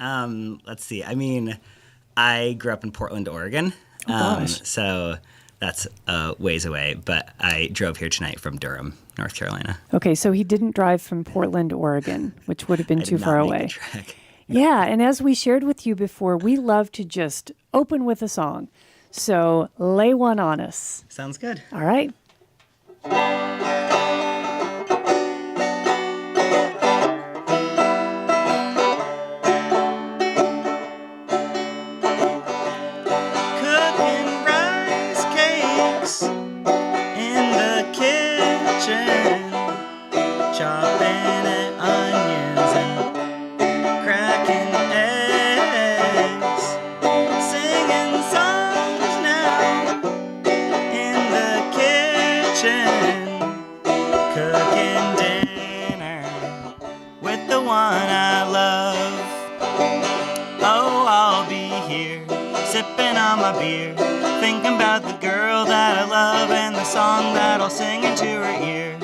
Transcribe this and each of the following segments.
Let's see. I mean, I grew up in Portland, Oregon. So that's ways away. But I drove here tonight from Durham, North Carolina. Okay, so he didn't drive from Portland, Oregon, which would have been too far away. Yeah, and as we shared with you before, we love to just open with a song. So lay one on us. Sounds good. All right. Cooking rice cakes in the kitchen, chopping at onions and cracking eggs, singing songs now in the kitchen, cooking dinner with the one I love. Oh, I'll be here, sipping on my beer, thinking about the girl that I love and the song that I'll sing into her ear.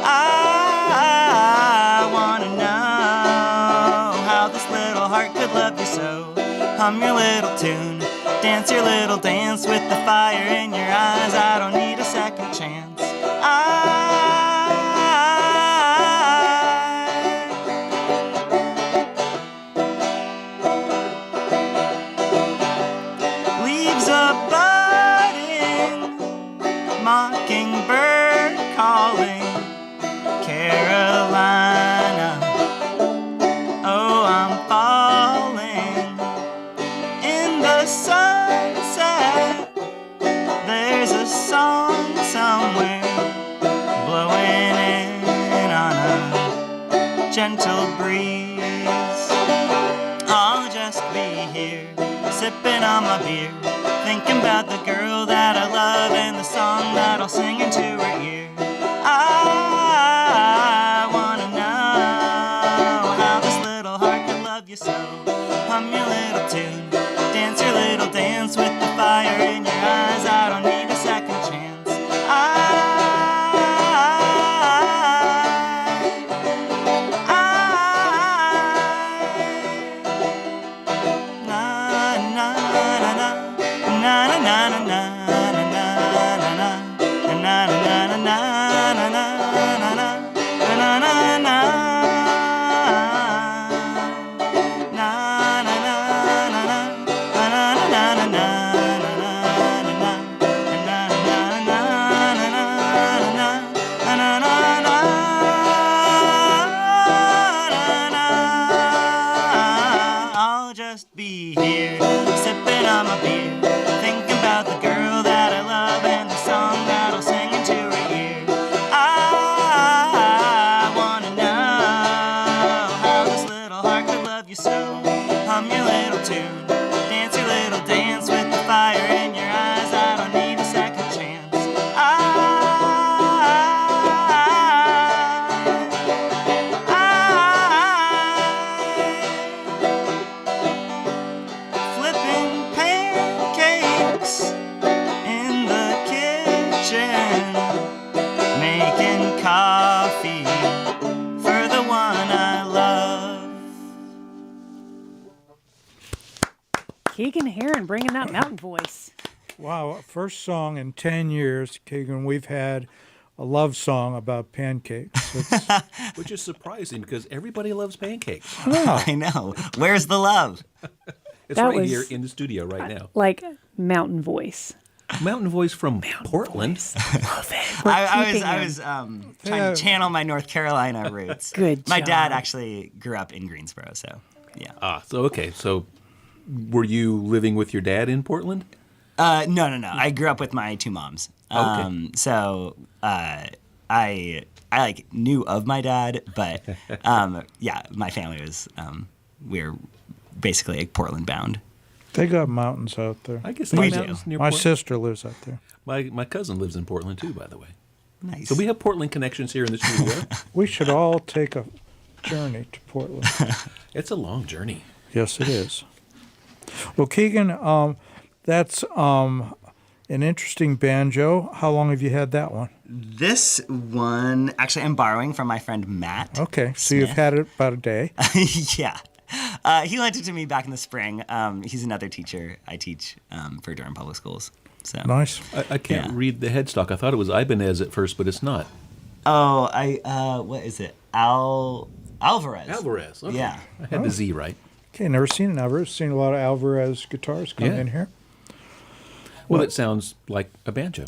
I wanna know how this little heart could love you so. Hum your little tune, dance your little dance with the fire in your eyes. I don't need a second chance. Leaves are budding, mockingbird calling, Carolina. Oh, I'm falling in the sunset. There's a song somewhere blowing in on a gentle breeze. I'll just be here, sipping on my beer, thinking about the girl that I love and the song that I'll sing into her ear. I wanna know how this little heart could love you so. Hum your little tune, dance your little dance with the fire in your eyes. I don't need a second chance. I'll just be here, sipping on my beer, thinking about the girl that I love and the song that I'll sing into her ear. I wanna know how this little heart could love you so. Hum your little tune, dance your little dance with the fire in your eyes. I don't need a second chance. Flipping pancakes in the kitchen, making coffee for the one I love. Keegan Heron bringing that mountain voice. Wow, first song in 10 years, Keegan, we've had a love song about pancakes. Which is surprising because everybody loves pancakes. I know. Where's the love? It's That right was- here in the studio right now. Like mountain voice. Mountain voice from Portland. Love it. We're I keeping was him. trying to channel my North Carolina roots. Good My dad job. actually grew up in Greensboro, so yeah. So were you living with your dad in Portland? No. I grew up with my two moms. Okay. So I like knew of my dad, but yeah, my family was we're basically like Portland bound. They got mountains out there. I guess We there's do. mountains near My Portland. sister lives out there. My cousin lives in Portland too, by the way. Nice. So we have Portland connections here in the studio. We should all take a journey to Portland. It's a long journey. Yes, it is. Well, Keegan, that's an interesting banjo. How long have you had that one? This one, actually, I'm borrowing from my friend Matt. Okay, so you've Smith. had it about a day. Yeah. He lent it to me back in the spring. He's another teacher I teach for Durham Public Schools. So Nice. I can't read the headstock. I thought it was Ibanez at first, but it's not. Oh, what is it? Alvarez. Alvarez. Okay. Yeah. I had the Z right. Okay, never seen an Alvarez. Seen a lot of Alvarez guitars come in here. Well, it sounds like a banjo.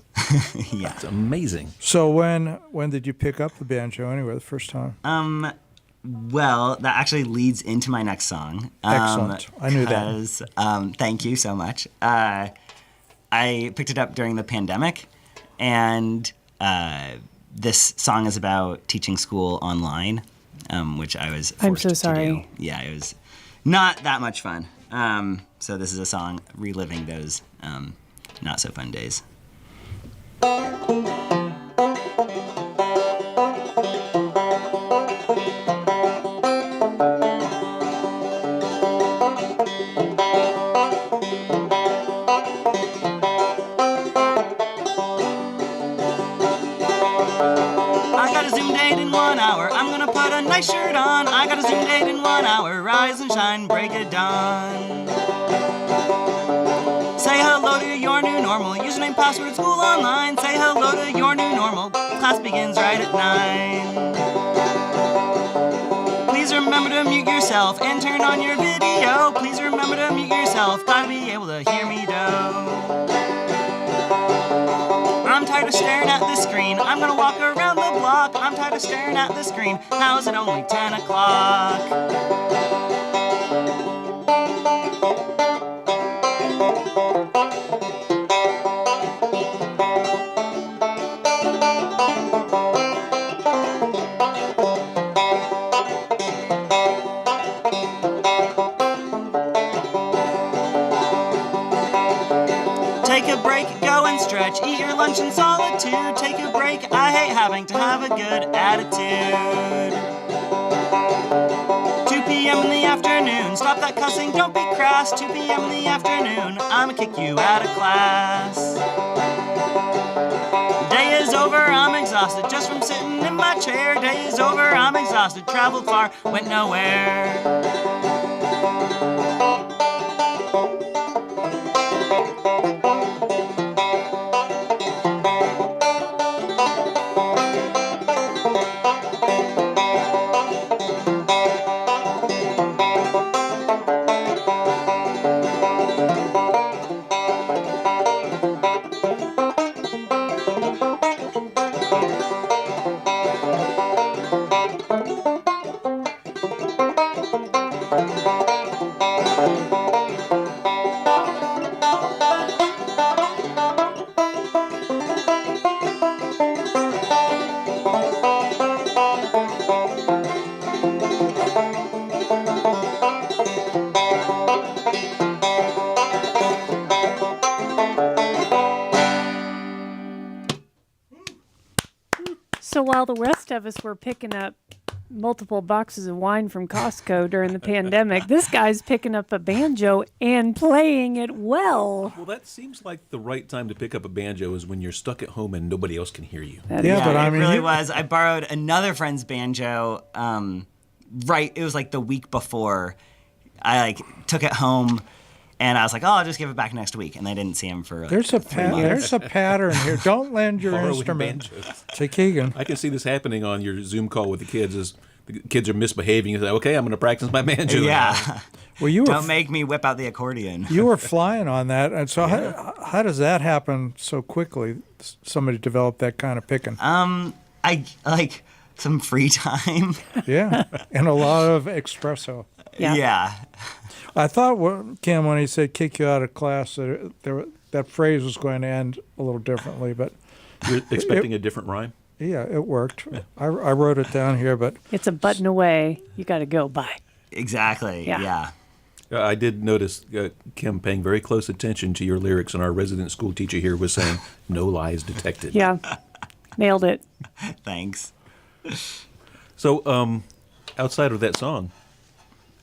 Yeah. It's amazing. So when did you pick up the banjo anyway, the first time? Well, that actually leads into my next song. Excellent. I knew that. Thank you so much. I picked it up during the pandemic, and this song is about teaching school online, which I was forced I'm so to sorry. do. Yeah, it was not that much fun. So this is a song reliving those not so fun days. I got a Zoom date in 1 hour. I'm gonna put a nice shirt on. I got a Zoom date in 1 hour. Rise and shine, break of dawn. Say hello to your new normal. Username, password, school online. Say hello to your new normal. Class begins right at 9. Please remember to mute yourself and turn on your video. Please remember to mute yourself. Gotta be able to hear me though. I'm tired of staring at this screen. I'm gonna walk around the block. I'm tired of staring at the screen. How is it only 10 o'clock? Take a break, go and stretch, eat your lunch in solitude. Take a break, I hate having to have a good attitude. 2 p.m. in the afternoon, stop that cussing, don't be crass. 2 p.m. in the afternoon, I'ma kick you out of class. Day is over, I'm exhausted just from sitting in my chair. Day is over, I'm exhausted, traveled far, went nowhere. So while the rest of us were picking up multiple boxes of wine from Costco during the pandemic, this guy's picking up a banjo and playing it well. Well, that seems like the right time to pick up a banjo is when you're stuck at home and nobody else can hear you. Yeah, but I mean, it really was. I borrowed another friend's banjo. It was like the week before. I took it home, and I was like, "Oh, I'll just give it back next week." And I didn't see him for there's a pattern here. Don't lend your Borrowing instrument banjos. to Keegan. I can see this happening on your Zoom call with the kids as the kids are misbehaving. You say, okay, I'm going to practice my banjo. Yeah. Well, you Don't make me whip out the accordion. you were flying on that, and so how does that happen so quickly? Somebody developed that kind of picking. I like some free time. Yeah, and a lot of espresso. Yeah. Yeah. I thought, Kim, when he said kick you out of class, that phrase was going to end a little differently, but You're expecting a different rhyme? yeah, it worked. I wrote it down here, but It's a button away. You got to go. Bye. Exactly. Yeah. Yeah. I did notice Kim paying very close attention to your lyrics, and our resident school teacher here was saying, no lies detected. Yeah. Nailed it. Thanks. So, outside of that song,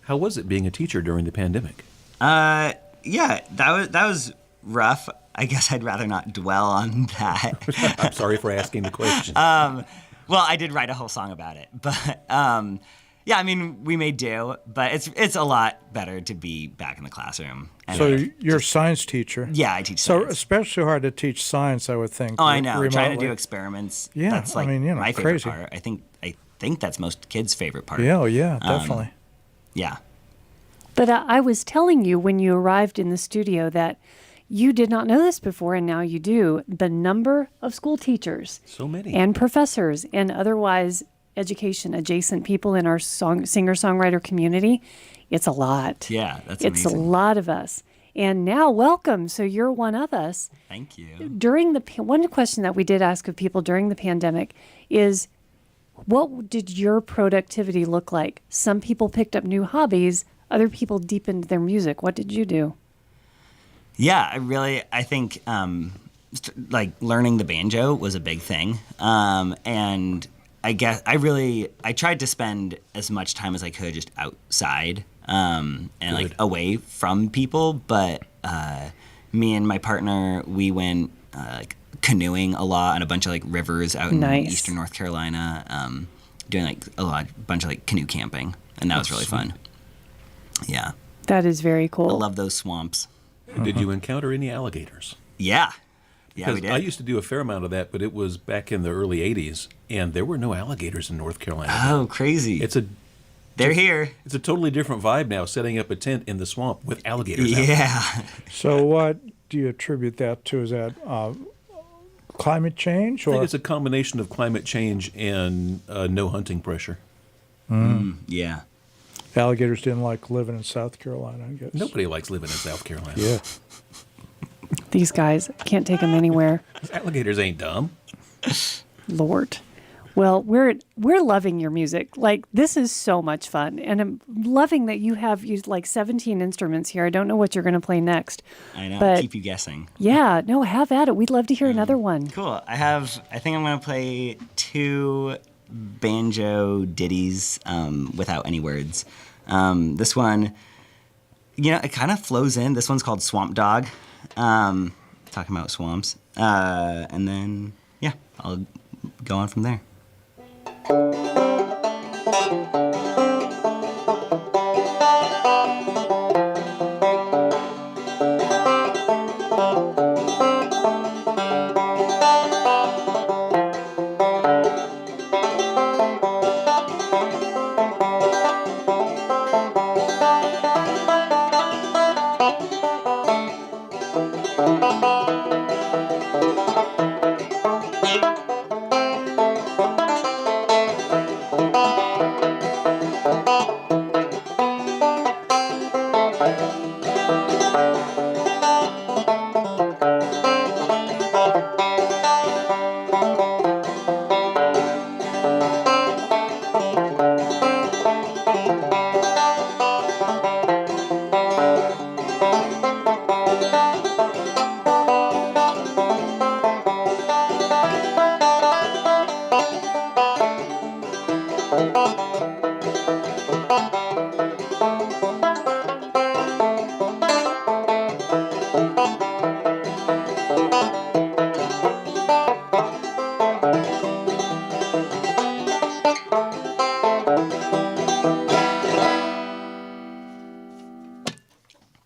how was it being a teacher during the pandemic? Yeah, that was rough. I guess I'd rather not dwell on that. I'm sorry for asking the question. Well, I did write a whole song about it, but Yeah, I mean, we may do, but it's a lot better to be back in the classroom. And So you're a science teacher. yeah, I teach So science. especially hard to teach science, I would think. Oh, I know. Trying to remotely. do experiments. Yeah, That's like I mean, you know, my favorite crazy. part. I think that's most kids' favorite part. Yeah, oh, yeah, definitely. Yeah. But I was telling you when you arrived in the studio that you did not know this before, and now you do. The number of school teachers, So many. and professors, and otherwise education adjacent people in our singer-songwriter community, it's a lot. Yeah, that's It's amazing. a lot of us. And now, welcome. So you're one of us. Thank you. During one question that we did ask of people during the pandemic is, what did your productivity look like? Some people picked up new hobbies. Other people deepened their music. What did you do? Yeah, I think like learning the banjo was a big thing. And I guess I tried to spend as much time as I could just outside and like away from people. But me and my partner, we went like canoeing a lot on a bunch of like rivers out in Nice. eastern North Carolina, doing like a bunch of like canoe camping, and that was really fun. Yeah, That is very I cool. love those swamps. Did you encounter any alligators? Yeah, we Because did. I used to do a fair amount of that, but it was back in the early 80s, and there were no alligators in North Carolina. Oh, crazy! They're here. It's a totally different vibe now, setting up a tent in the swamp with alligators out there. Yeah. So what do you attribute that to? Is that climate change? I think Or it's a combination of climate change and no hunting pressure. Yeah. alligators didn't like living in South Carolina, I guess. Nobody likes living in South Carolina. Yeah. These guys, can't take them anywhere. Alligators ain't dumb. Lord. Well, we're loving your music. Like, this is so much fun. And I'm loving that you have used like 17 instruments here. I don't know what you're going to play next. I know. But Keep you guessing. yeah, no, have at it. We'd love to hear another one. Cool. I think I'm going to play 2 banjo ditties without any words. This one, it kind of flows in. This one's called Swamp Dog, talking about swamps. And then, yeah, I'll go on from there.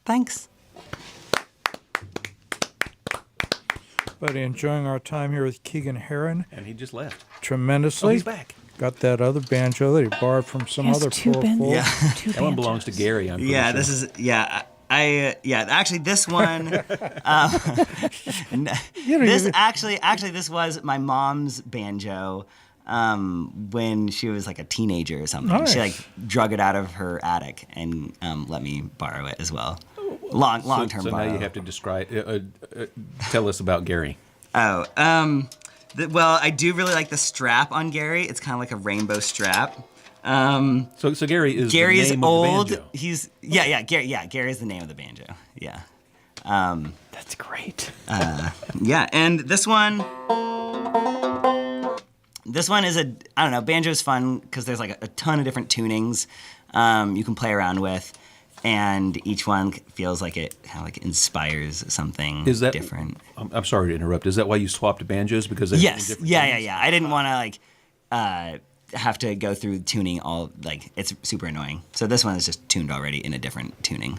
Thanks. Buddy, enjoying our time here with Keegan Heron And he just left. tremendously. Oh, he's back. Got that other banjo that he borrowed from some He has other 2 poor banjos. fool. Yeah. 2 That one belongs to banjos. Gary, I'm pretty Yeah, sure. this is, actually this one, this was my mom's banjo when she was like a teenager or something. Nice. She like drug it out of her attic and let me borrow it as well. Long term So borrow. now you have to describe, tell us about Gary. Oh, well, I do really like the strap on Gary. It's kind of like a rainbow strap. So Gary is Gary's the name old. of the banjo. He's Gary's the name of the banjo. Yeah. That's great. Yeah, and this one is banjo's fun because there's like a ton of different tunings you can play around with, and each one feels like it kind of like inspires something Is that different. I'm sorry to interrupt. Is that why you swapped banjos? Because there's Yes. different Yeah. tunings? I didn't want to have to go through tuning all, like, it's super annoying. So this one is just tuned already in a different tuning.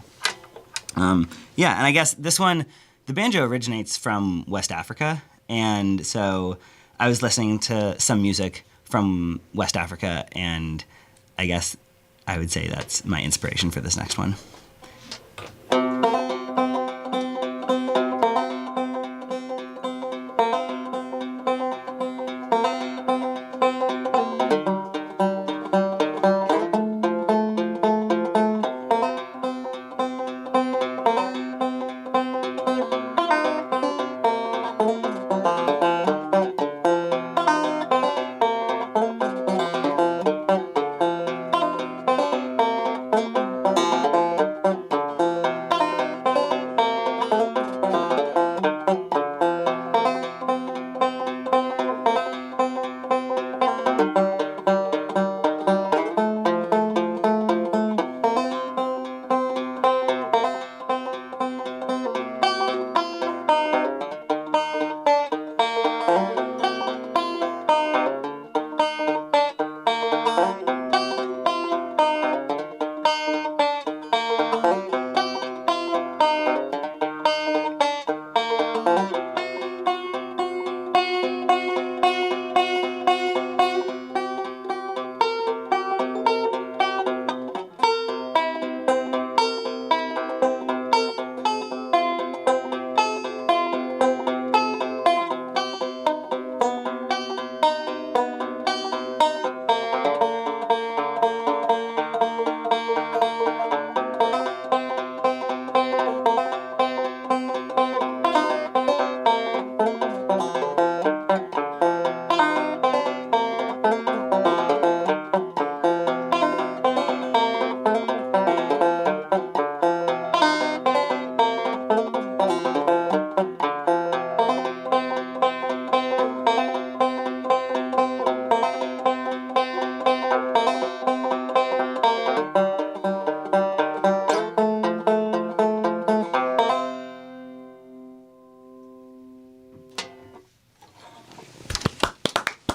Yeah, and I guess this one, the banjo originates from West Africa, and so I was listening to some music from West Africa, and I guess I would say that's my inspiration for this next one.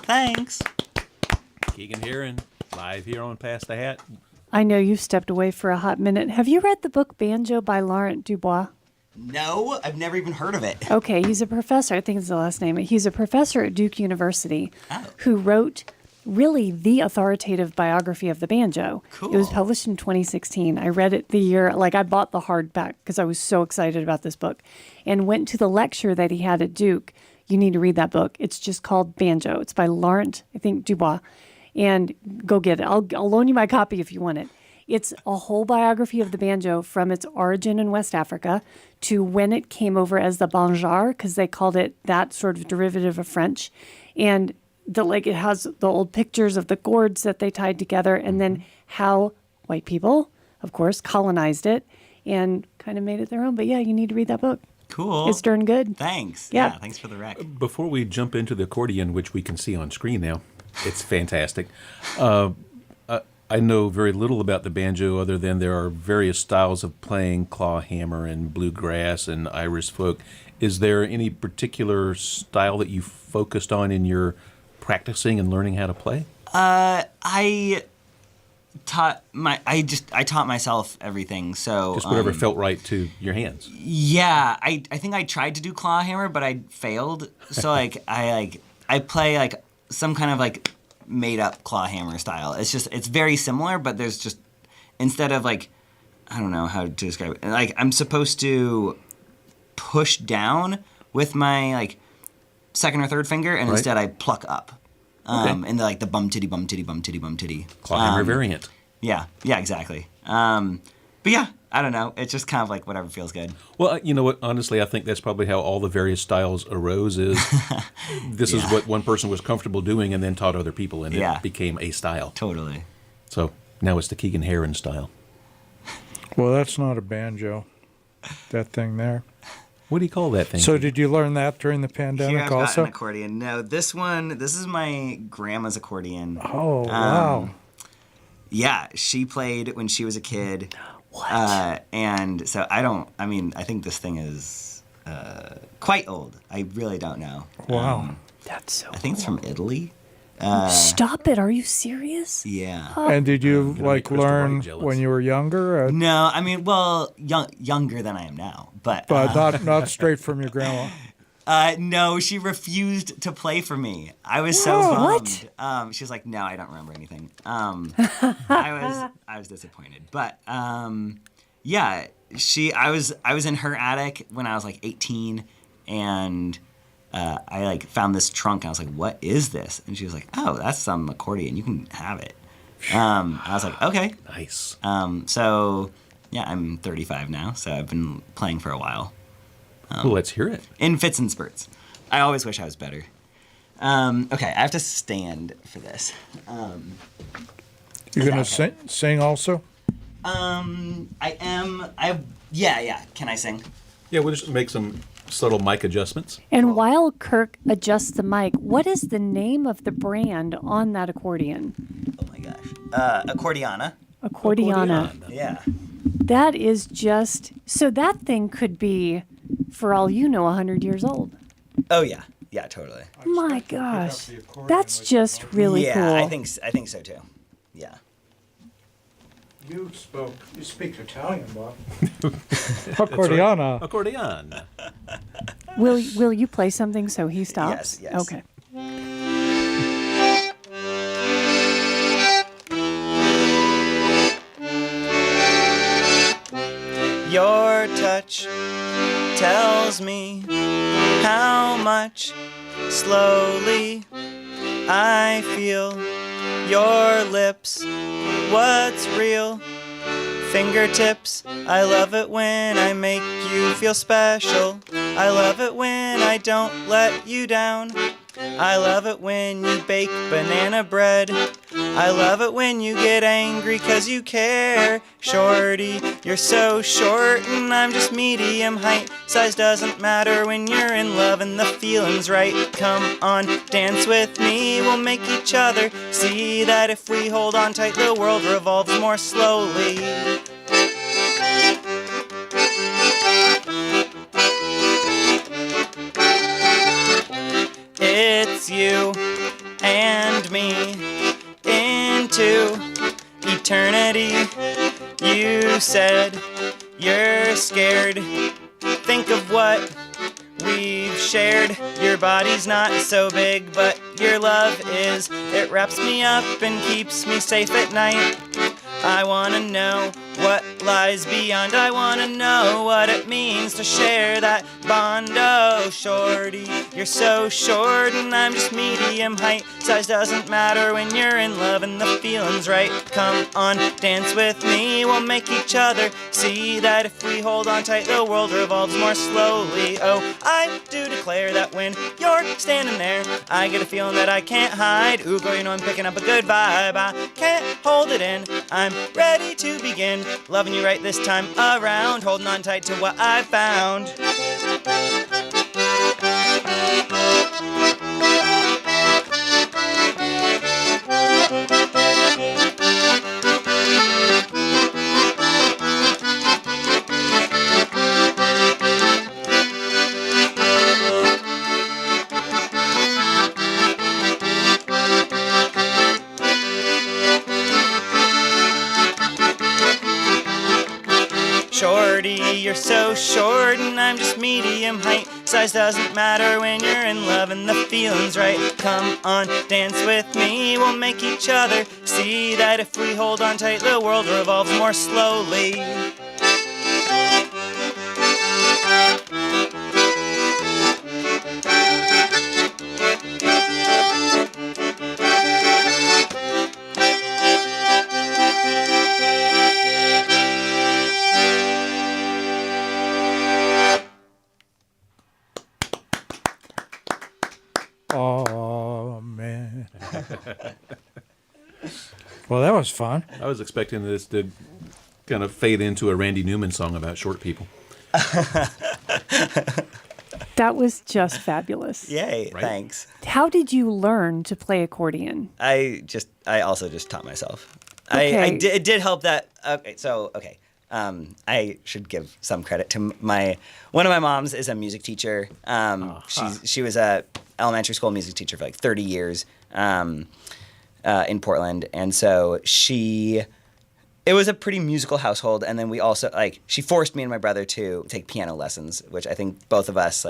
Thanks. Keegan Heron, live here on Pass the Hat. I know you've stepped away for a hot minute. Have you read the book Banjo by Laurent Dubois? No, I've never even heard of it. Okay, he's a professor. I think it's the last name. He's a professor at Duke University who wrote really the authoritative biography of the banjo. Cool. It was published in 2016. I read it the year, I bought the hardback because I was so excited about this book and went to the lecture that he had at Duke. You need to read that book. It's just called Banjo. It's by Laurent, I think, Dubois. And go get it. I'll loan you my copy if you want it. It's a whole biography of the banjo from its origin in West Africa to when it came over as the banjar, because they called it that sort of derivative of French. And it has the old pictures of the gourds that they tied together, and then how white people, of course, colonized it and kind of made it their own. But yeah, you need to read that book. Cool. It's darn good. Thanks. Yeah. Thanks for the rec. Before we jump into the accordion, which we can see on screen now, it's fantastic. I know very little about the banjo other than there are various styles of playing claw hammer and bluegrass and Irish folk. Is there any particular style that you focused on in your practicing and learning how to play? I taught myself everything. So Just whatever felt right to your hands. Yeah, I think I tried to do claw hammer, but I failed. So I play some kind of made up claw hammer style. It's very similar, but there's just, instead of I don't know how to describe it. I'm supposed to push down with my second or third finger, and instead I pluck up. And the bum titty bum titty bum titty bum titty. Claw hammer variant. Yeah, exactly. But yeah, I don't know. It's just kind of whatever feels good. Well, you know what? Honestly, I think that's probably how all the various styles arose. Is this is what one person was comfortable doing, and then taught other people, and it became a style. Totally. So now it's the Keegan Heron style. Well, that's not a banjo, that thing there. What do you call that thing? So did you learn that during the pandemic Here I've got also? an accordion. No, this is my grandma's accordion. Oh, wow. Yeah, she played when she was a kid. What? And so I think this thing is quite old. I really don't know. Wow. That's so I think it's from Italy. Stop it. Are you serious? Yeah. And did you gonna make Crystal learn Wright jealous. when you were younger? No, I mean, well, younger than I am now, but Not straight from your grandma. no, she refused to play for me. I was so What? bummed. She was like, "No, I don't remember anything." I was disappointed, but yeah, I was in her attic when I was like 18, and I like found this trunk. And I was like, "What is this?" And she was like, "Oh, that's some accordion. You can have it." I was like, "Okay." Nice. So yeah, I'm 35 now, so I've been playing for a while. Well, let's hear it. In fits and spurts. I always wish I was better. Okay, I have to stand for this. You're going to sing also? I am. Yeah. Can I sing? Yeah, we'll just make some subtle mic adjustments. And while Kirk adjusts the mic, what is the name of the brand on that accordion? Oh my gosh. Accordiana. Accordiana. Yeah. That is just, so that thing could be, for all you know, 100 years old. Oh yeah. Yeah, totally. My gosh. That's just really yeah, cool. I think so too. Yeah. You speak Italian, Bob. Accordiana. Accordion. Will you play something so he stops? Yes. Okay. Your touch tells me how much slowly I feel your lips. What's real? Fingertips. I love it when I make you feel special. I love it when I don't let you down. I love it when you bake banana bread. I love it when you get angry 'cause you care. Shorty, you're so short and I'm just medium height. Size doesn't matter when you're in love and the feeling's right. Come on, dance with me, we'll make each other see that if we hold on tight the world revolves more slowly. It's you and me into eternity. You said you're scared. Think of what we've shared. Your body's not so big, but your love is. It wraps me up and keeps me safe at night. I wanna know what lies beyond. I wanna know what it means to share that bond. Oh, shorty, you're so short and I'm just medium height. Size doesn't matter when you're in love and the feeling's right. Come on, dance with me, we'll make each other see that if we hold on tight the world revolves more slowly. Oh, I do declare that when you're standing there I get a feeling that I can't hide. Ooh, girl, you know I'm picking up a good vibe. I can't hold it in, I'm ready to begin. Loving you right this time around, holding on tight to what I found. Shorty, you're so short and I'm just medium height. Size doesn't matter when you're in love and the feeling's right. Come on, dance with me, we'll make each other see that if we hold on tight the world revolves more slowly. Oh, man. Well, that was fun. I was expecting this to kind of fade into a Randy Newman song about short people. That was just fabulous. Yay, Right? thanks. How did you learn to play accordion? I also just taught myself. Okay. It did help that. Okay. I should give some credit to one of my moms is a music teacher. She was a elementary school music teacher for like 30 years in Portland, and so it was a pretty musical household. And then we also she forced me and my brother to take piano lessons, which I think both of us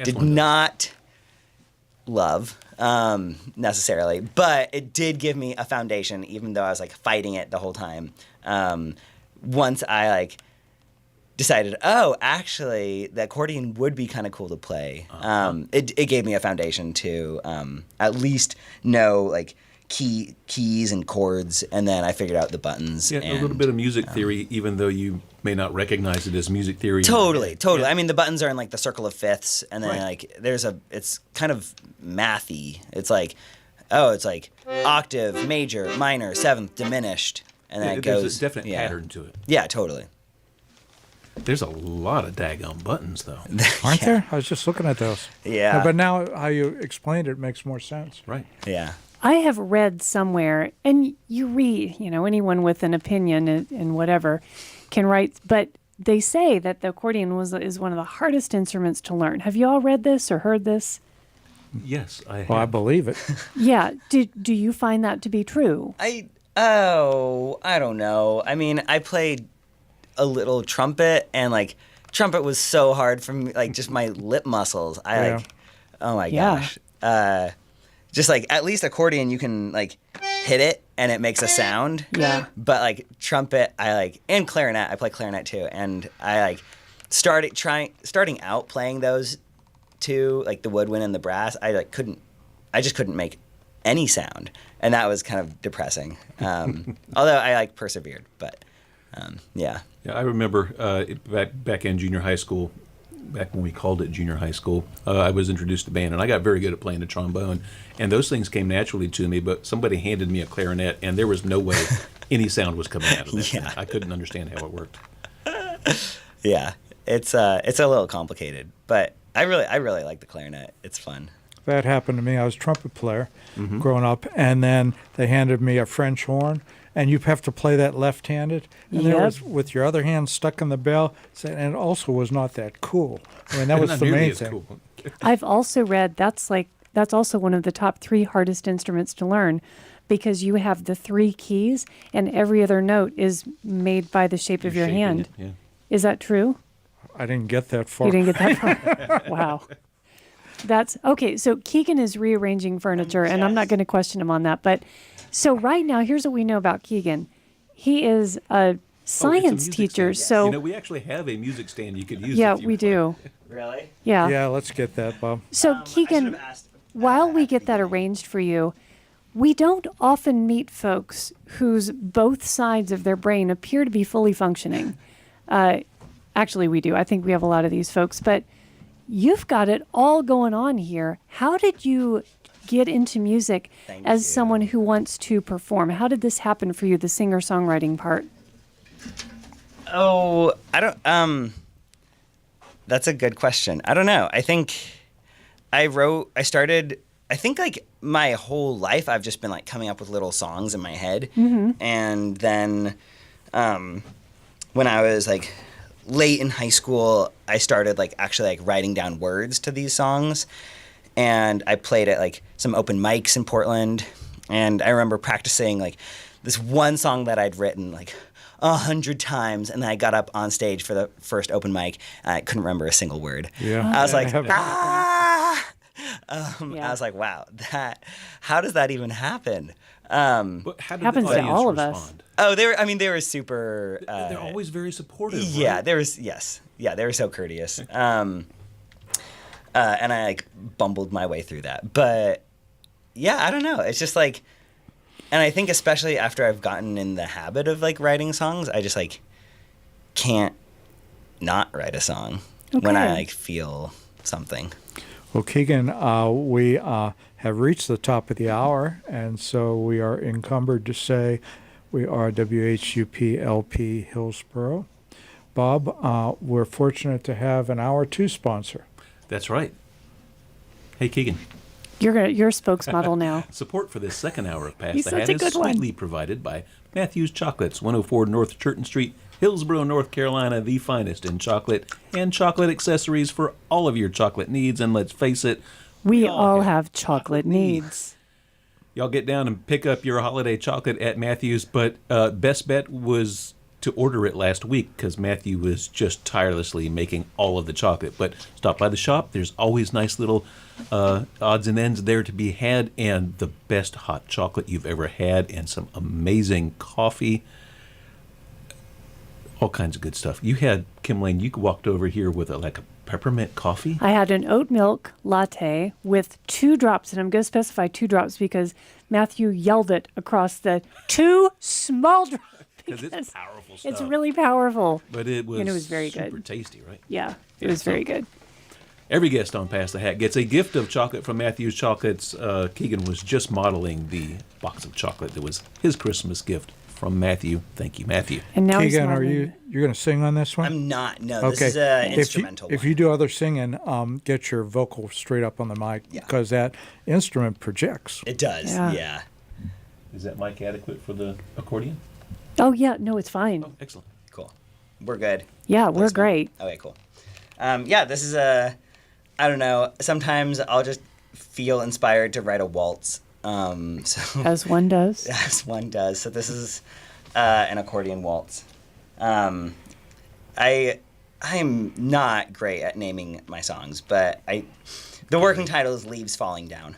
did not love necessarily, but it did give me a foundation, even though I was fighting it the whole time. Once I decided, actually, the accordion would be kind of cool to play. It gave me a foundation to at least know keys and chords, and then I figured out the buttons. Yeah, a little bit of music theory, even though you may not recognize it as music theory. Totally. Yeah. I mean, the buttons are in the circle of fifths, and then it's kind of mathy. It's it's octave, major, minor, seventh, diminished, and then it goes. There's a definite pattern to it. Yeah, totally. There's a lot of daggone buttons, though. Aren't there? I was just looking at those. Yeah. But now how you explained it makes more sense. Right. Yeah. I have read somewhere, and you read, anyone with an opinion and whatever can write, but they say that the accordion is one of the hardest instruments to learn. Have you all read this or heard this? Yes, I have. Well, I believe it. Yeah. Do you find that to be true? I don't know. I mean, I played a little trumpet, and trumpet was so hard for me, just my lip muscles. Oh my gosh. Just at least accordion, you can hit it and it makes a sound. Yeah. But trumpet, and clarinet, I play clarinet too. And I starting out playing those two, the woodwind and the brass, I just couldn't make any sound. And that was kind of depressing. Although I persevered, but yeah. Yeah, I remember back in junior high school, back when we called it junior high school, I was introduced to band, and I got very good at playing the trombone. And those things came naturally to me, but somebody handed me a clarinet, and there was no way any sound was coming out of that. Yeah. I couldn't understand how it worked. Yeah, it's a little complicated, but I really like the clarinet. It's fun. That happened to me. I was a trumpet player growing up, and then they handed me a French horn, and you have to play that left-handed. And there was with your other hand stuck in the bell, and it also was not that cool. I mean, that was the main thing. Cool. I've also read that's also one of the top 3 hardest instruments to learn, because you have the 3 keys and every other note is made by the shape of your hand. It, yeah. Is that true? I didn't get that far. You didn't get that far? Wow. That's okay. So Keegan is rearranging furniture, and I'm not going to question him on that. But so right now, here's what we know about Keegan. He is a science teacher. Stand. So we actually have a music stand you could use. yeah, we do. Really? Yeah. Yeah, let's get that, Bob. So Keegan, while we get that arranged for you, we don't often meet folks whose both sides of their brain appear to be fully functioning. Actually, we do. I think we have a lot of these folks, but you've got it all going on here. How did you get into music as someone who wants to perform? How did this happen for you, the singer-songwriting part? Oh, I don't, that's a good question. I don't know. I think I think my whole life I've just been coming up with little songs in my head. And then when I was late in high school, I started actually writing down words to these songs. And I played at some open mics in Portland. And I remember practicing this one song that I'd written 100 times, and then I got up on stage for the first open mic, and I couldn't remember a single word. Yeah. I was like, ah! I was like, wow, how does that even happen? But how did Happens the to audience all of us. respond? Oh, they were super. They're always very supportive. Yeah, right? they were so courteous. And I bumbled my way through that. But yeah, I don't know. It's just and I think especially after I've gotten in the habit of writing songs, I just can't not write a song when I feel something. Well, Keegan, we have reached the top of the hour, and so we are encumbered to say we are WHUP LP Hillsboro. Bob, we're fortunate to have an Hour 2 sponsor. That's right. Hey, Keegan. You're a spokesmodel now. Support for this second hour of Pass He's the such Hat a is good one. sweetly provided by Matthew's Chocolates, 104 North Churton Street Hillsborough, North Carolina, the finest in chocolate and chocolate accessories for all of your chocolate needs. And let's face it, We all have chocolate needs. Y'all get down and pick up your holiday chocolate at Matthew's, but best bet was to order it last week because Matthew was just tirelessly making all of the chocolate. But stop by the shop. There's always nice little odds and ends there to be had, and the best hot chocolate you've ever had, and some amazing coffee. All kinds of good stuff. You had, Kim Lane, you walked over here with a peppermint coffee? I had an oat milk latte with 2 drops, and I'm going to specify 2 drops because Matthew yelled it across the 2 small drops. Because it's powerful stuff. It's really powerful. But it was very super good. tasty, right? Yeah, it was very good. Every guest on Pass the Hat gets a gift of chocolate from Matthew's Chocolates. Keegan was just modeling the box of chocolate that was his Christmas gift from Matthew. Thank you, Matthew. And now Keegan, you're going to sing on this one? I'm not. No, this is an instrumental If you do other singing, get your vocal straight up on the mic because that instrument projects. It does, yeah. Is that mic adequate for the accordion? Oh, yeah. No, it's fine. Oh, excellent. Cool. We're good. Yeah, we're great. Okay, cool. This is I don't know. Sometimes I'll just feel inspired to write a waltz. As one does. As one does. So this is an accordion waltz. I'm not great at naming my songs, but the working title is Leaves Falling Down.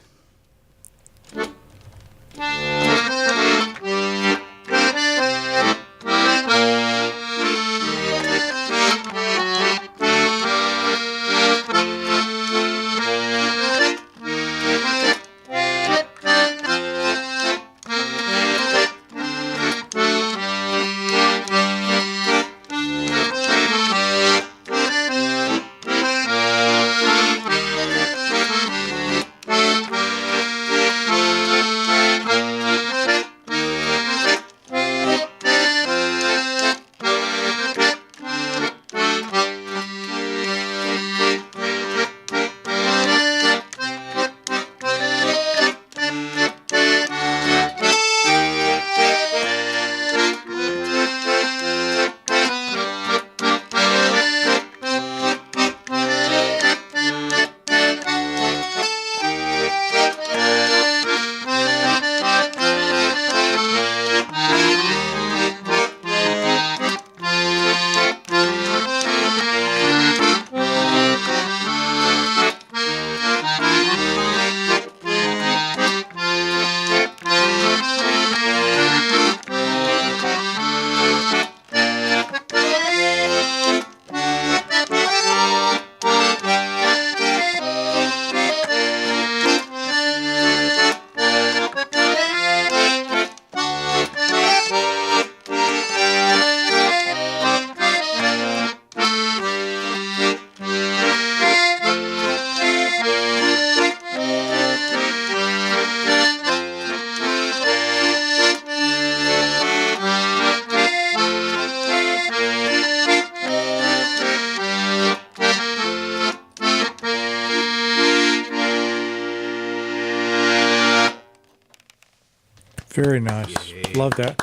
Very nice. Love that.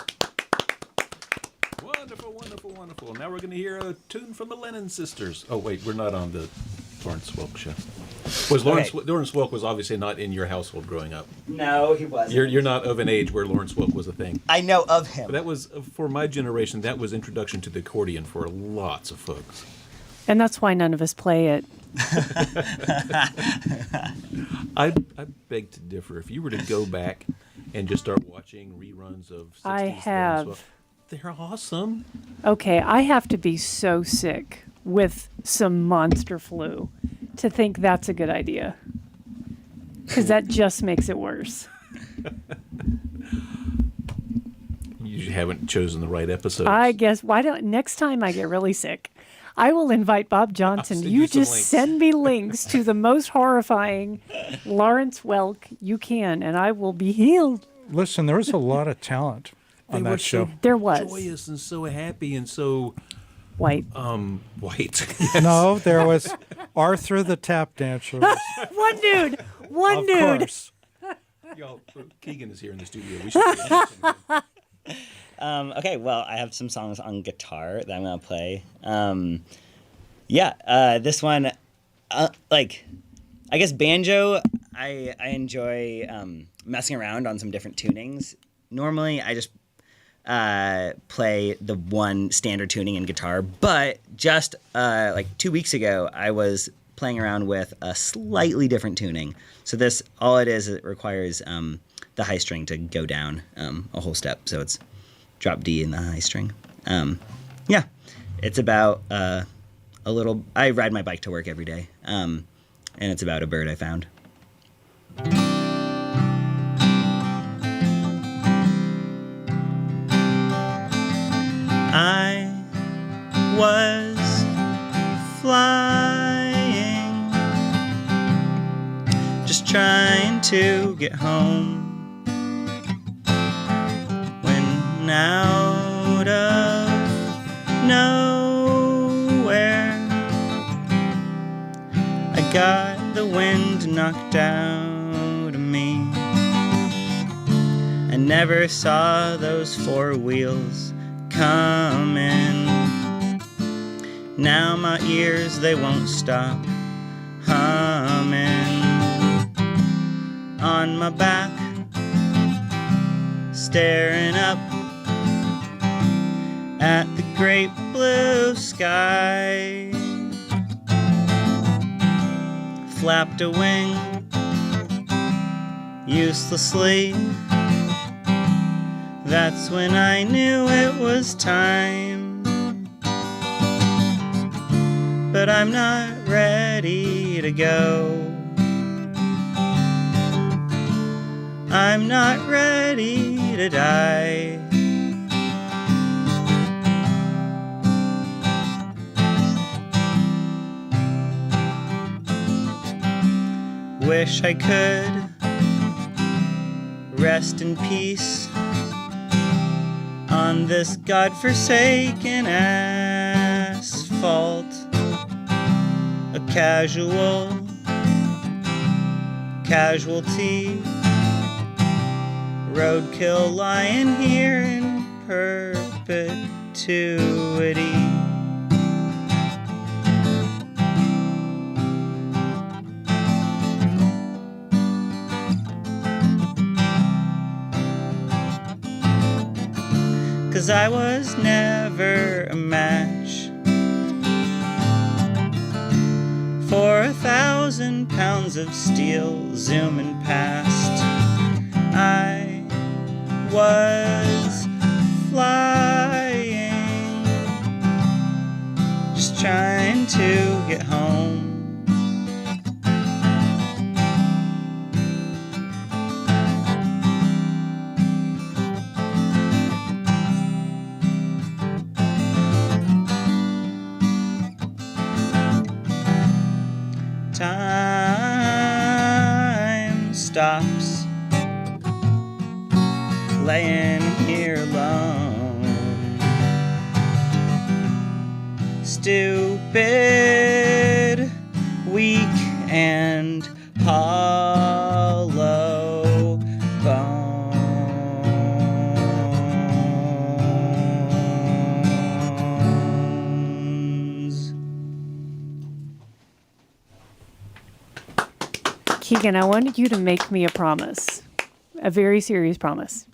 Wonderful, wonderful, wonderful. Now we're going to hear a tune from the Lennon Sisters. Oh, wait, we're not on the Lawrence Welk show. Lawrence Welk was obviously not in your household growing up. No, he wasn't. You're not of an age where Lawrence Welk was a thing. I know of him. But that was, for my generation, that was introduction to the accordion for lots of folks. And that's why none of us play it. I beg to differ. If you were to go back and just start watching reruns of 60s I have. Lawrence Welk, they're awesome. Okay, I have to be so sick with some monster flu to think that's a good idea. Because that just makes it worse. You haven't chosen the right episode. I guess, next time I get really sick, I will invite Bob Johnson. send You you some just links. send me links to the most horrifying Lawrence Welk you can, and I will be healed. Listen, there was a lot of talent on They were that show. so There was. joyous and so happy and so White. white. No, there was Arthur the tap dancer. One dude. One Of dude. course. Y'all, Keegan is here in the studio. We should Okay, well, I have some songs on guitar that I'm going to play. This one, like, I guess banjo, I enjoy messing around on some different tunings. Normally, I just play the one standard tuning in guitar, but just like 2 weeks ago, I was playing around with a slightly different tuning. So this, all it is, it requires the high string to go down a whole step. So it's drop D in the high string. It's about a little, I ride my bike to work every day, and it's about a bird I found. I was flying, just trying to get home, when out of nowhere I got the wind knocked out of me. I never saw those four wheels coming. Now my ears, they won't stop humming. On my back, staring up at the great blue sky, flapped a wing uselessly. That's when I knew it was time. But I'm not ready to go. I'm not ready to die. Wish I could rest in peace on this godforsaken asphalt, a casualty, roadkill lying here in perpetuity. 'Cause I was never a match for 1,000 pounds of steel zooming past. I was flying, just trying to get home. Time stops, laying here alone, stupid, weak, and hollow bones. Keegan, I wanted you to make me a promise, a very serious promise.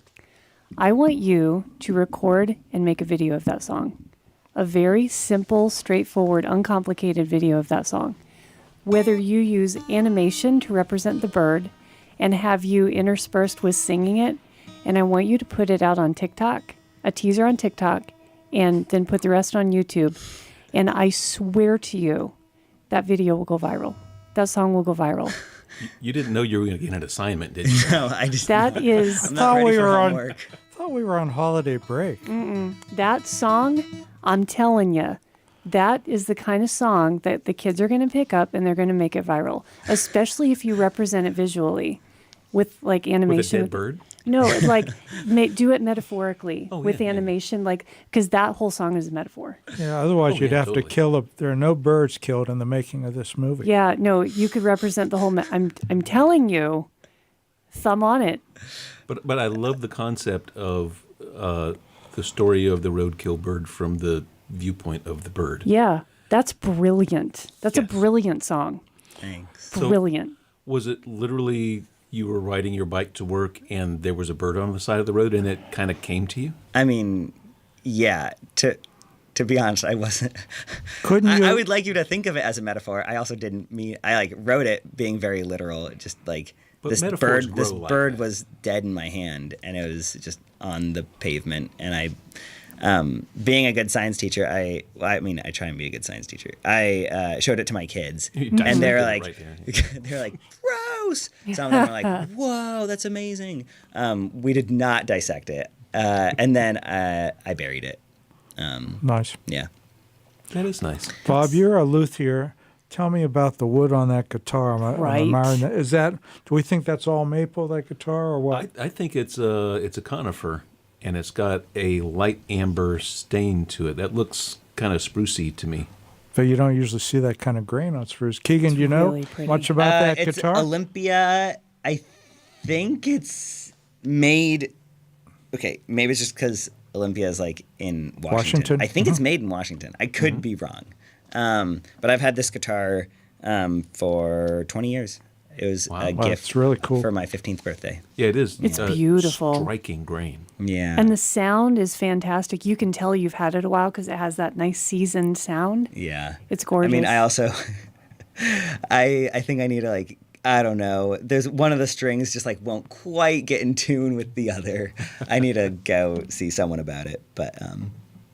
I want you to record and make a video of that song. A very simple, straightforward, uncomplicated video of that song. Whether you use animation to represent the bird and have you interspersed with singing it, and I want you to put it out on TikTok, a teaser on TikTok, and then put the rest on YouTube. And I swear to you, that video will go viral. That song will go viral. You didn't know you were going to get an assignment, did you? No, I just. That is... I'm not ready for homework. I thought we were on holiday break. That song, I'm telling you, that is the kind of song that the kids are going to pick up and they're going to make it viral, especially if you represent it visually with like animation. With a dead bird? No, like do it metaphorically with yeah. animation, like because that whole song is a metaphor. Yeah, otherwise you'd have totally. to kill there are no birds killed in the making of this movie. Yeah, no, you could represent the whole. I'm telling you, thumb on it. But I love the concept of the story of the roadkill bird from the viewpoint of the bird. Yeah, that's brilliant. That's a Yes. brilliant song. Thanks. So- Brilliant. Was it literally you were riding your bike to work and there was a bird on the side of the road and it kind of came to you? I mean, yeah. To be honest, I wasn't. Couldn't you? I would like you to think of it as a metaphor. I also didn't mean. I like wrote it being very literal. Just like But this metaphors bird. This grow like bird that. was dead in my hand, and it was just on the pavement. And being a good science teacher, I try and be a good science teacher. I showed it to my kids, You and they're dissected it like, right there. they're like, gross. Some of them are like, whoa, that's amazing. We did not dissect it, and then I buried it. Nice. Yeah. That is nice. Bob, you're a luthier. Tell me about the wood on that guitar. Right. Is that? Do we think that's all maple, that guitar, or what? I think it's a conifer, and it's got a light amber stain to it. That looks kind of sprucey to me. But you don't usually see that kind of grain on spruce. Keegan, do you know really pretty. much about that It's guitar? Olympia. I think it's made. Okay, maybe it's just because Olympia is like in Washington. Washington? I think it's made in Washington. I could be wrong, but I've had this guitar for 20 years. It was a Wow, gift it's really cool. for my 15th birthday. Yeah, it is. It's beautiful. Striking grain. Yeah, And the sound is fantastic. You can tell you've had it a while because it has that nice seasoned sound. yeah, It's gorgeous. I mean, I also, I think I need to like. I don't know. There's one of the strings just like won't quite get in tune with the other. I need to go see someone about it. But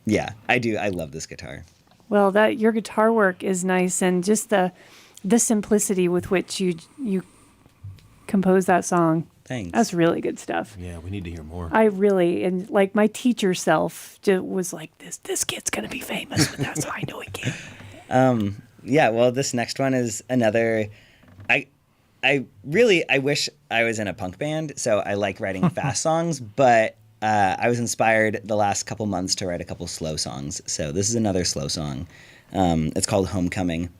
yeah, I do. I love this guitar. Well, that your guitar work is nice, and just the simplicity with which you compose that song. Thanks. That's really good stuff. Yeah, we need to hear more. I really, and like my teacher self was like, this kid's gonna be famous with that song. I know he can. Yeah. Well, this next one is another. I wish I was in a punk band, so I like writing fast songs, but I was inspired the last couple months to write a couple slow songs. So this is another slow song. It's called Homecoming,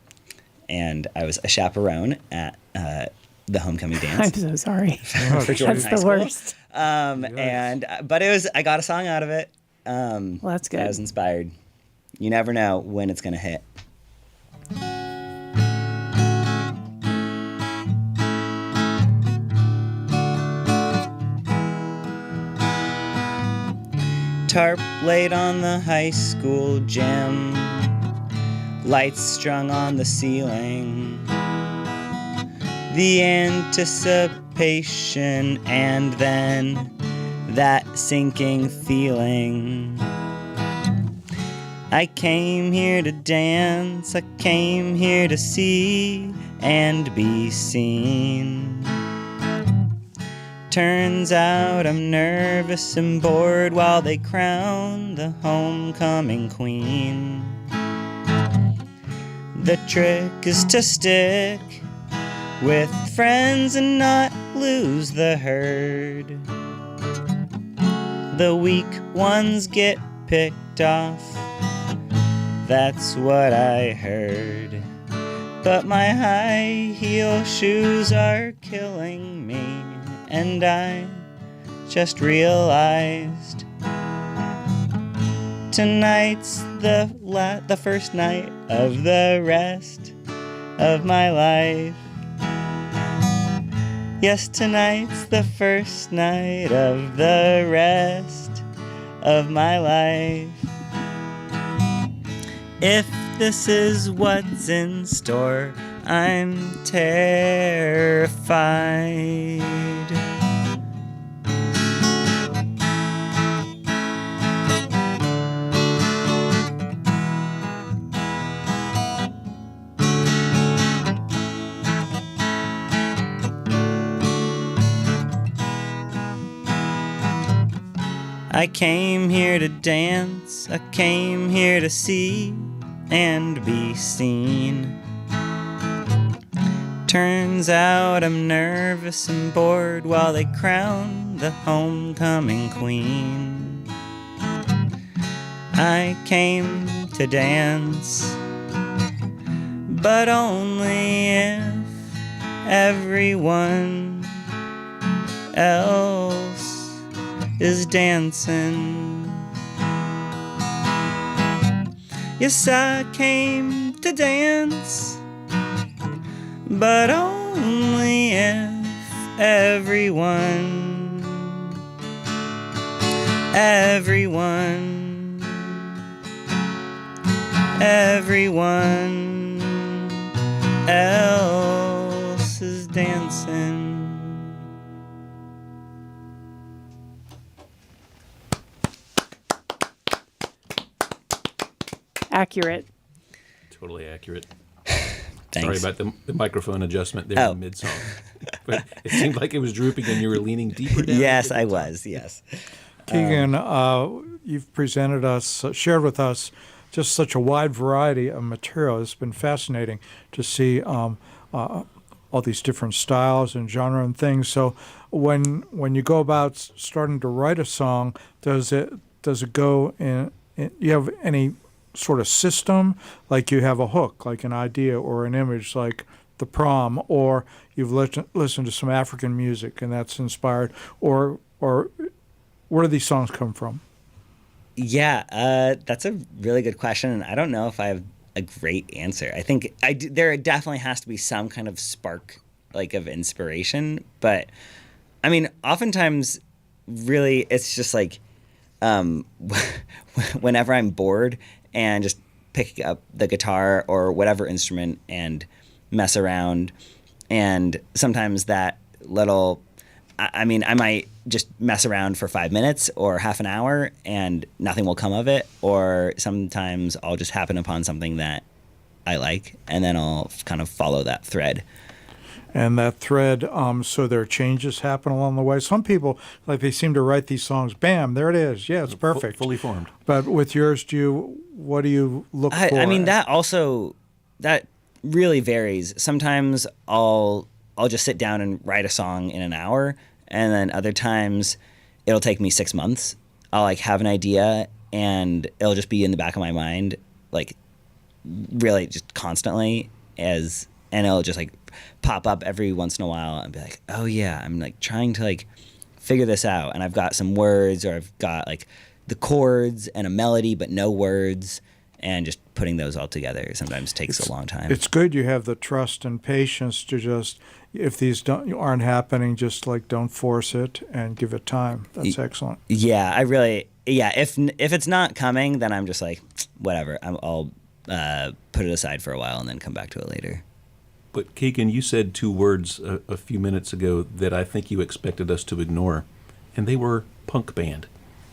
and I was a chaperone at the homecoming I'm dance so sorry. for Jordan That's High the School. worst. But I got a song out of it. Well, that's good. I was inspired. You never know when it's gonna hit. Tarp laid on the high school gym, lights strung on the ceiling, the anticipation and then that sinking feeling. I came here to dance, I came here to see and be seen. Turns out I'm nervous and bored while they crown the homecoming queen. The trick is to stick with friends and not lose the herd. The weak ones get picked off, that's what I heard. But my high heel shoes are killing me, and I just realized tonight's the first night of the rest of my life. Yes, tonight's the first night of the rest of my life. If this is what's in store, I'm terrified. I came here to dance, I came here to see and be seen. Turns out I'm nervous and bored while they crown the homecoming queen. I came to dance, but only if everyone else is dancing Yes, I came to dance, but only if everyone else is dancing. Accurate. Totally accurate. Thanks. Sorry about the microphone adjustment there in mid-song. But it seemed like it was drooping and you were leaning deeper down. Yes, I was. Yes. Keegan, you've presented us, shared with us just such a wide variety of material. It's been fascinating to see all these different styles and genre and things. So when you go about starting to write a song, does it go in you have any sort of system, like you have a hook, like an idea or an image, like The Prom, or you've listened to some African music and that's inspired, or where do these songs come from? Yeah, that's a really good question, and I don't know if I have a great answer. I think there definitely has to be some kind of spark, like, of inspiration, but I mean, oftentimes, really, it's just like whenever I'm bored and just pick up the guitar or whatever instrument and mess around, and sometimes that little, I mean, I might just mess around for 5 minutes or half an hour and nothing will come of it, or sometimes I'll just happen upon something that I like and then I'll kind of follow that thread. And that thread, so there are changes happen along the way. Some people, like, they seem to write these songs, bam, there it is. Yeah, it's perfect. Fully formed. But with yours, what do you look for? I mean, that really varies. Sometimes I'll just sit down and write a song in an hour, and then other times it'll take me 6 months. I'll, like, have an idea and it'll just be in the back of my mind, like, really just constantly, and it'll just, like, pop up every once in a while and be like, oh yeah, I'm, like, trying to, like, figure this out, and I've got some words, or I've got, like, the chords and a melody but no words, and just putting those all together sometimes takes a long time. It's good you have the trust and patience to just, if these aren't happening, just, like, don't force it and give it time. That's excellent. Yeah, if it's not coming, then I'm just like, whatever, I'll put it aside for a while and then come back to it later. But Keegan, you said two words a few minutes ago that I think you expected us to ignore, and they were punk band.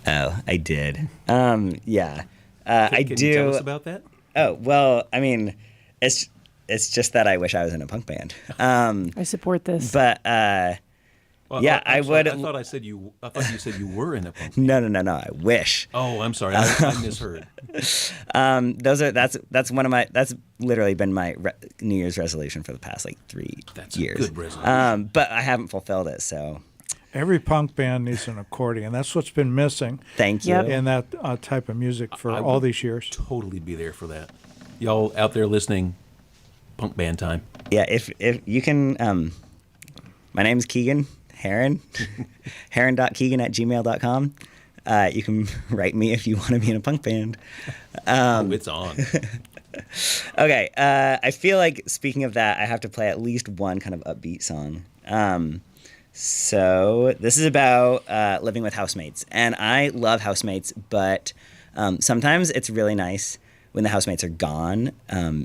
Oh, I did. Yeah. Can you tell us about that? Oh, well, I mean, it's just that I wish I was in a punk band. I support this. But Well, yeah, I would. I thought you said you were in a punk band. No. I wish. Oh, I'm sorry. I misheard. That's one of my. That's literally been my New Year's resolution for the past, like, 3 years. That's a good resolution. But I haven't fulfilled it. So Every punk band needs an accordion. That's what's been missing. thank you. Yep. In that type of music for I all would these years. Totally be there for that. Y'all out there listening, punk band time. Yeah, if you can, my name's Keegan Heron, heron.keegan@gmail.com. You can write me if you want to be in a punk band. It's on. Okay, I feel like, speaking of that, I have to play at least one kind of upbeat song. So this is about living with housemates, and I love housemates, but sometimes it's really nice when the housemates are gone,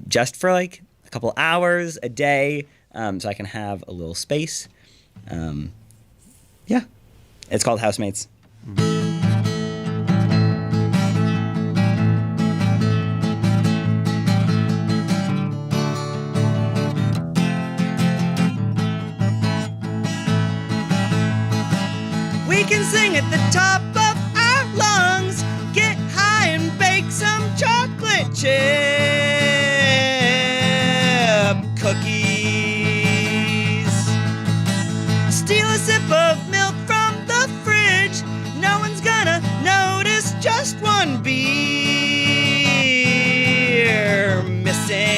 just for, like, a couple hours a day, so I can have a little space. Yeah, it's called Housemates. We can sing at the top of our lungs, get high and bake some chocolate chip cookies. Steal a sip of milk from the fridge, no one's gonna notice just one beer missing.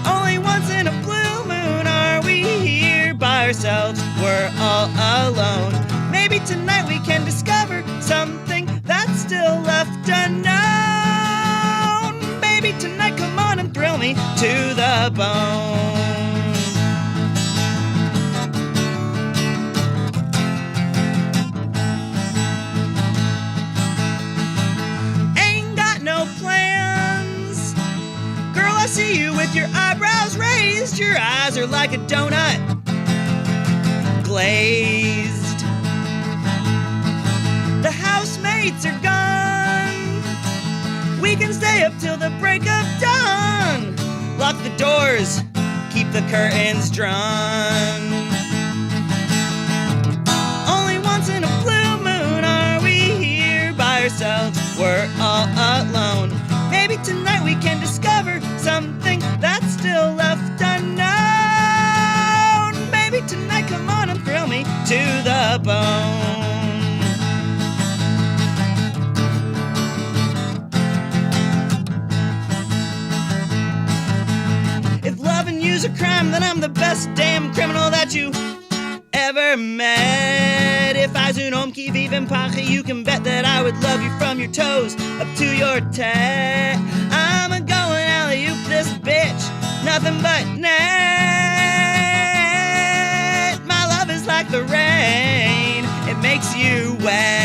Only once in a blue moon are we here by ourselves. We're all alone. Maybe tonight we can discover something that's still left unknown. Baby, tonight come on and thrill me to the bone. Ain't got no plans. Girl, I see you with your eyebrows raised. Your eyes are like a donut, glazed. The housemates are gone. We can stay up till the break of dawn. Lock the doors, keep the curtains drawn. Only once in a blue moon are we here by ourselves. We're all alone. Maybe tonight we can discover something that's still left unknown. Maybe tonight, come on and thrill me to the bone. If loving you's a crime, then I'm the best damn criminal that you ever met. If I zoon om ki viven pache, you can bet that I would love you from your toes up to your tat. I'm a going alley-oop this bitch, nothing but net. My love is like the rain, it makes you wet.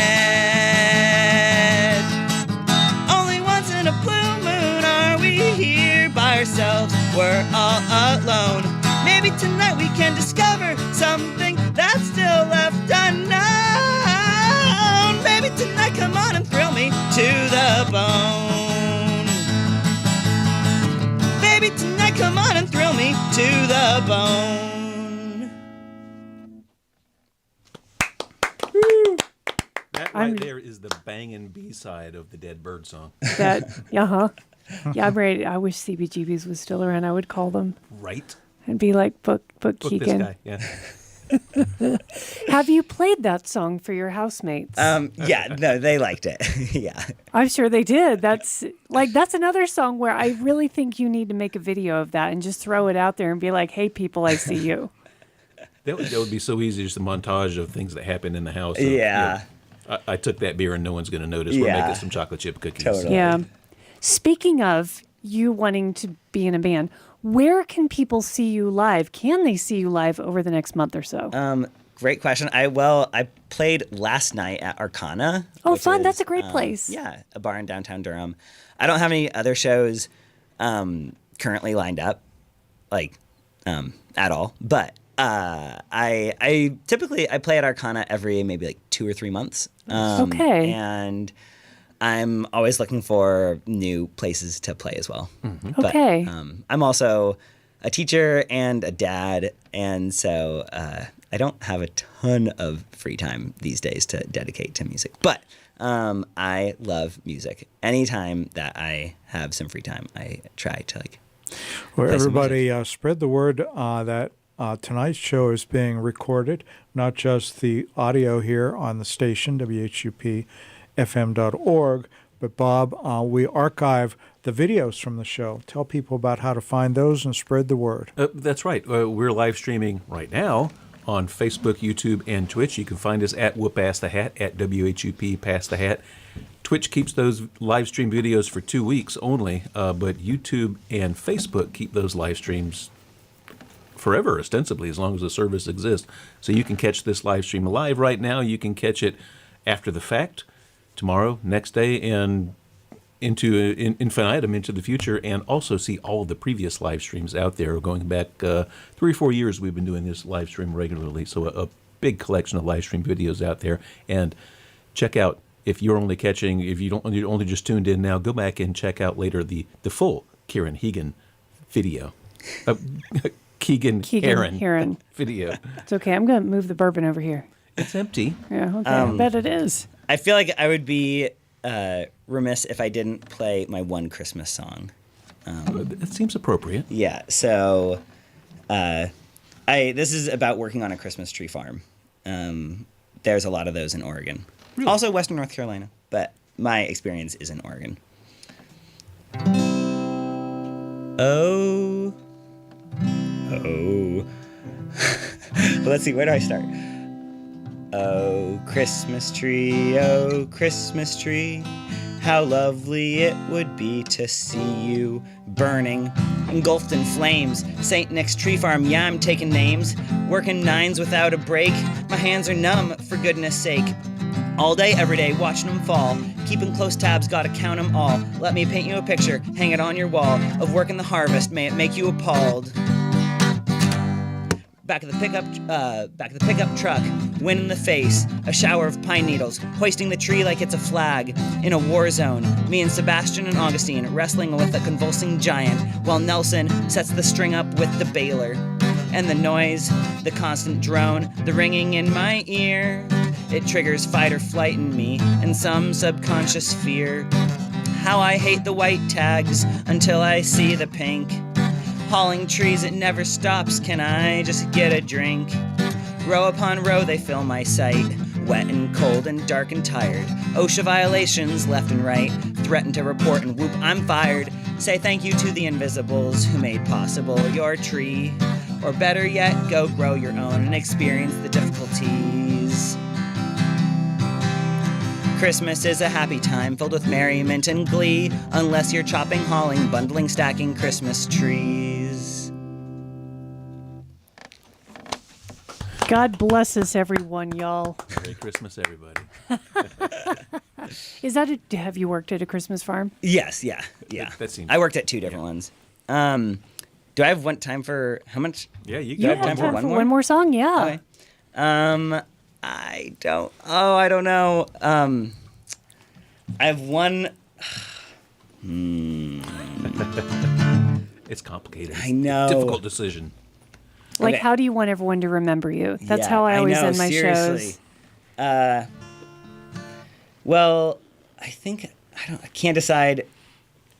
Only once in a blue moon are we here by ourselves. We're all alone. Maybe tonight we can discover something that's still left unknown. Maybe tonight, come on and thrill me to the bone. Baby, tonight, come on and thrill me to the bone. That right there is the banging B-side of the Dead Bird song. That, uh-huh. Yeah, I'm ready. I wish CBGBs was still around. I would call them Right? and be like, book Book Keegan. this guy. Yeah. Have you played that song for your housemates? Yeah, no, they liked it. Yeah. I'm sure they did. That's another song where I really think you need to make a video of that and just throw it out there and be like, hey, people, I see you. That would be so easy, just a montage of things that happen in the house. Yeah. I took that beer and no one's going to notice. We're making some chocolate chip cookies. Totally. Yeah. Speaking of you wanting to be in a band, where can people see you live? Can they see you live over the next month or so? Great question. I played last night at Arcana. Oh, which fun. is, That's a great place. Yeah, a bar in downtown Durham. I don't have any other shows currently lined up, at all. But I typically play at Arcana every maybe like 2 or 3 months. Okay. And I'm always looking for new places to play as well. Mm-hmm. Okay. But, I'm also a teacher and a dad, and so I don't have a ton of free time these days to dedicate to music. But I love music. Anytime that I have some free time, I try to Well, play some everybody, spread the word that tonight's show is being recorded, not just the audio here on the station, WHUP-FM.org, but Bob, we archive the videos from the show. Tell people about how to find those and spread the word. That's right. We're live streaming right now on Facebook, YouTube, and Twitch. You can find us at Whoop Ass the Hat, at WHUP Pass the Hat. Twitch keeps those live stream videos for 2 weeks only, but YouTube and Facebook keep those live streams forever, ostensibly, as long as the service exists. So you can catch this live stream live right now. You can catch it after the fact, tomorrow, next day, and into infinitum, into the future, and also see all of the previous live streams out there. Going back 3 or 4 years, we've been doing this live stream regularly. So a big collection of live stream videos out there. And check out, if you're only catching, if you don't, you're only just tuned in now, go back and check out later the full Kieran Hegan video. Keegan Heron video. It's okay. I'm going to move the bourbon over here. It's empty. Yeah, okay. I bet it is. I feel like I would be remiss if I didn't play my one Christmas song. That seems appropriate. Yeah, so this is about working on a Christmas tree farm. There's a lot of those in Oregon. Really? Also Western North Carolina, but my experience is in Oregon. Oh. Let's see, where do I start? Oh, Christmas tree, how lovely it would be to see you burning, engulfed in flames. St. Nick's Tree Farm, yeah, I'm taking names. Working 9s without a break. My hands are numb, for goodness sake. All day, every day, watching them fall. Keeping close tabs, gotta count them all. Let me paint you a picture, hang it on your wall. Of working the harvest, may it make you appalled. Back of the pickup truck, wind in the face, a shower of pine needles, hoisting the tree like it's a flag. In a war zone, me and Sebastian and Augustine wrestling with a convulsing giant, while Nelson sets the string up with the baler. And the noise, the constant drone, the ringing in my ear, it triggers fight or flight in me, and some subconscious fear. How I hate the white tags until I see the pink. Hauling trees, it never stops, can I just get a drink? Row upon row they fill my sight, wet and cold and dark and tired. OSHA violations left and right, threaten to report and whoop, I'm fired. Say thank you to the invisibles who made possible your tree. Or better yet, go grow your own and experience the difficulties. Christmas is a happy time filled with merriment and glee, unless you're chopping, hauling, bundling, stacking Christmas trees. God bless us, everyone, y'all. Merry Christmas, everybody. Have you worked at a Christmas farm? Yes, yeah. That seems. I worked at 2 different ones. Do I have time for how much? Yeah, you You got have time for time one for more? one more song, yeah. Okay. I don't know. I have one. It's complicated. I know. Difficult decision. Like, Okay. how do you want everyone to remember you? That's Yeah, how I always know, end my seriously. shows. Well, I think I can't decide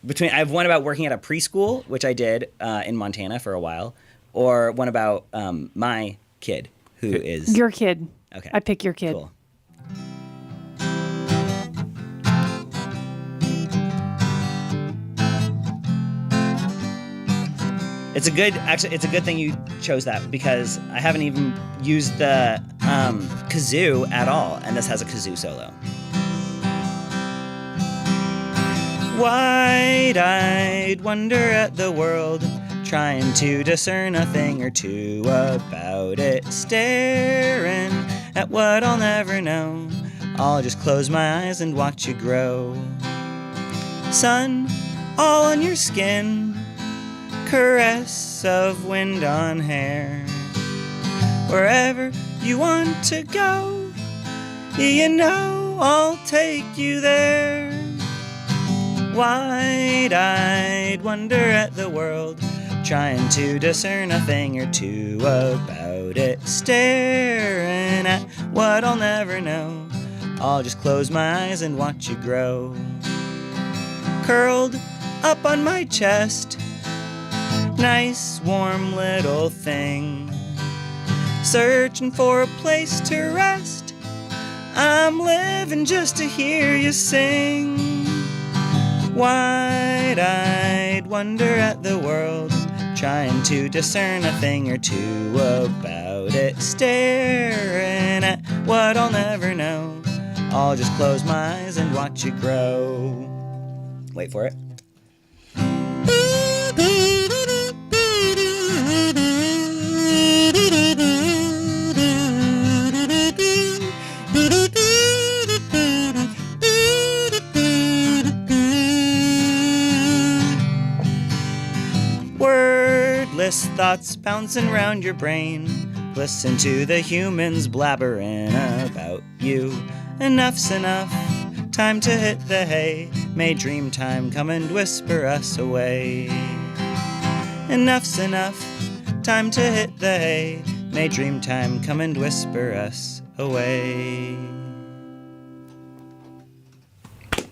between. I have one about working at a preschool, which I did in Montana for a while, or one about my kid who is Your kid. Okay. I pick your kid. Cool. It's a good thing you chose that because I haven't even used the kazoo at all, and this has a kazoo solo. Wide-eyed wonder at the world, trying to discern a thing or two about it, staring at what I'll never know. I'll just close my eyes and watch you grow. Sun all on your skin, caress of wind on hair. Wherever you want to go, you know I'll take you there. Wide-eyed wonder at the world, trying to discern a thing or two about it, staring at what I'll never know. I'll just close my eyes and watch you grow. Curled up on my chest, nice warm little thing, searching for a place to rest. I'm living just to hear you sing. Wide-eyed wonder at the world, trying to discern a thing or two about it, staring at what I'll never know. I'll just close my eyes and watch you grow. Wait for it. Wordless thoughts bouncing round your brain. Listen to the humans blabbering about you. Enough's enough, time to hit the hay. May dream time come and whisper us away. Enough's enough, time to hit the hay. May dream time come and whisper us away. That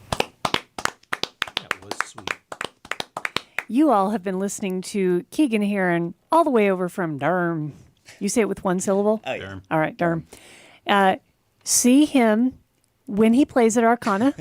was sweet. You all have been listening to Keegan Heron all the way over from Durham. You say it with one syllable? Oh, yeah. Durham. All right, Durham. See him when he plays at Arcana,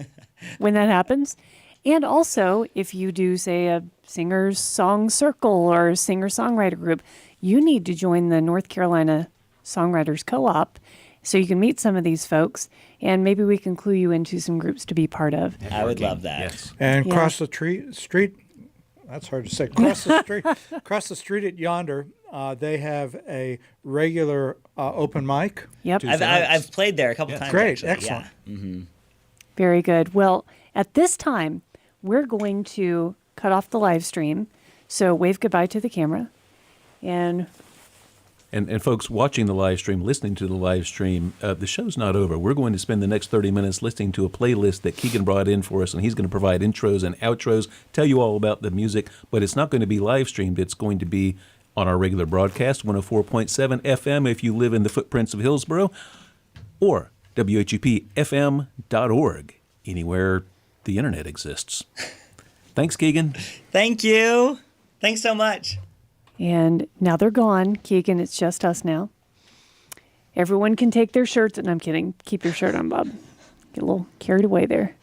when that happens. And also, if you do, say, a singer's song circle or a singer-songwriter group, you need to join the North Carolina Songwriters Co-op so you can meet some of these folks, and maybe we can clue you into some groups to be part of. I would love that. Yes. And Yeah. across the street, that's hard to say. Across the street at Yonder, they have a regular open mic. Yep. I've played there a couple times. Great, actually. excellent. Yeah. Very good. Well, at this time, we're going to cut off the live stream. So wave goodbye to the camera. And folks watching the live stream, listening to the live stream, the show's not over. We're going to spend the next 30 minutes listening to a playlist that Keegan brought in for us, and he's going to provide intros and outros, tell you all about the music, but it's not going to be live streamed. It's going to be on our regular broadcast, 104.7 FM if you live in the footprints of Hillsboro, or WHUPFM.org, anywhere the internet exists. Thanks, Keegan. Thank you. Thanks so much. And now they're gone. Keegan, it's just us now. Everyone can take their shirts. And I'm kidding. Keep your shirt on, Bob. Get a little carried away there.